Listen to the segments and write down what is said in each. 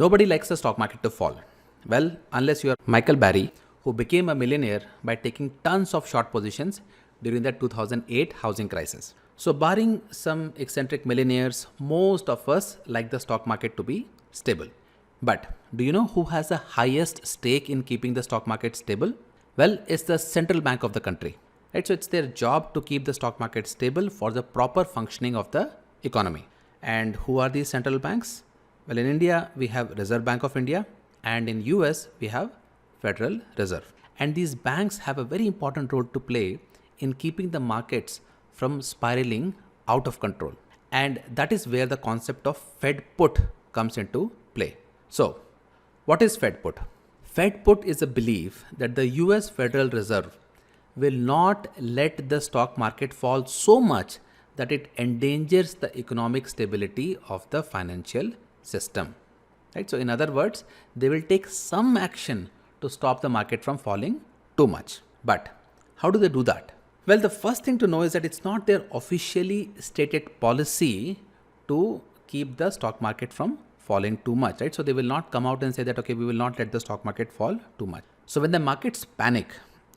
Nobody likes the stock market to fall. Well, unless you are Michael Barry, who became a millionaire by taking tons of short positions during the 2008 housing crisis. So, barring some eccentric millionaires, most of us like the stock market to be stable. But do you know who has the highest stake in keeping the stock market stable? Well, it's the central bank of the country. Right? So, it's their job to keep the stock market stable for the proper functioning of the economy. And who are these central banks? Well, in India, we have Reserve Bank of India, and in US, we have Federal Reserve. And these banks have a very important role to play in keeping the markets from spiraling out of control. And that is where the concept of Fed put comes into play. So, what is Fed put? Fed put is a belief that the US Federal Reserve will not let the stock market fall so much that it endangers the economic stability of the financial system. Right? So in other words, they will take some action to stop the market from falling too much. But how do they do that? Well, the first thing to know is that it's not their officially stated policy to keep the stock market from falling too much, right? So they will not come out and say that, okay, we will not let the stock market fall too much. So when the markets panic,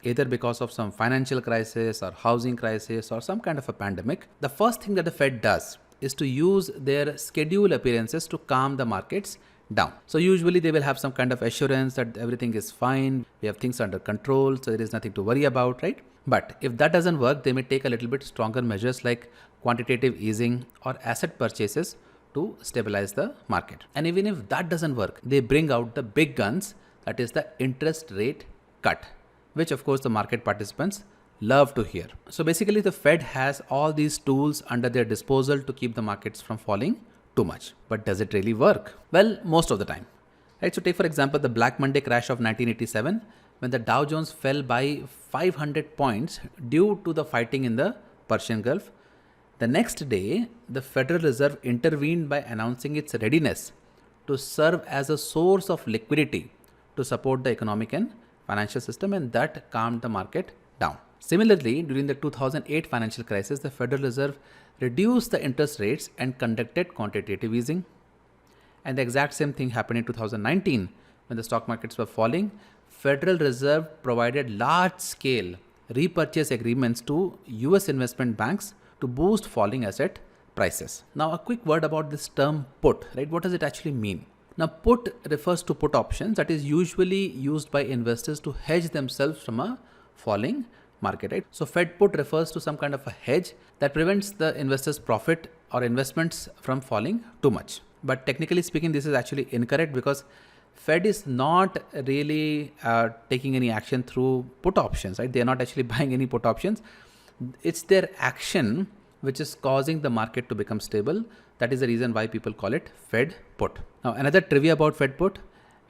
either because of some financial crisis or housing crisis or some kind of a pandemic, the first thing that the Fed does is to use their schedule appearances to calm the markets down. So usually they will have some kind of assurance that everything is fine, we have things under control, so there is nothing to worry about, right? But if that doesn't work, they may take a little bit stronger measures like quantitative easing or asset purchases to stabilize the market. And even if that doesn't work, they bring out the big guns, that is the interest rate cut, which of course the market participants love to hear. So basically the Fed has all these tools under their disposal to keep the markets from falling too much. But does it really work? Well, most of the time. Right? So take for example the Black Monday crash of 1987, when the Dow Jones fell by 500 points due to the fighting in the Persian Gulf. The next day, the Federal Reserve intervened by announcing its readiness to serve as a source of liquidity to support the economic and financial system, and that calmed the market down. Similarly, during the 2008 financial crisis, the Federal Reserve reduced the interest rates and conducted quantitative easing. And the exact same thing happened in 2019 when the stock markets were falling. Federal Reserve provided large-scale repurchase agreements to US investment banks to boost falling asset prices. Now, a quick word about this term put, right? What does it actually mean? Now, put refers to put options that is usually used by investors to hedge themselves from a falling market, right? So Fed put refers to some kind of a hedge that prevents the investor's profit or investments from falling too much. But technically speaking, this is actually incorrect because Fed is not really taking any action through put options, right? They are not actually buying any put options. It's their action which is causing the market to become stable. That is the reason why people call it Fed put. Now, another trivia about Fed put: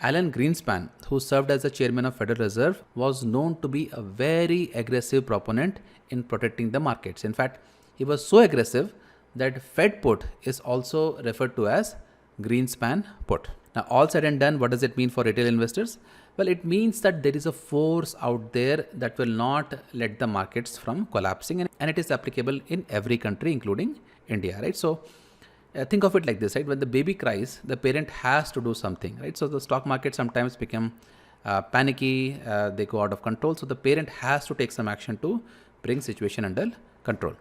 Alan Greenspan, who served as the chairman of Federal Reserve, was known to be a very aggressive proponent in protecting the markets. In fact, he was so aggressive that Fed put is also referred to as Greenspan put. Now, all said and done, what does it mean for retail investors? Well, it means that there is a force out there that will not let the markets from collapsing, and it is applicable in every country, including India, right? So think of it like this, right? When the baby cries, the parent has to do something, right? So the stock market sometimes become panicky, they go out of control. So the parent has to take some action to bring situation under control.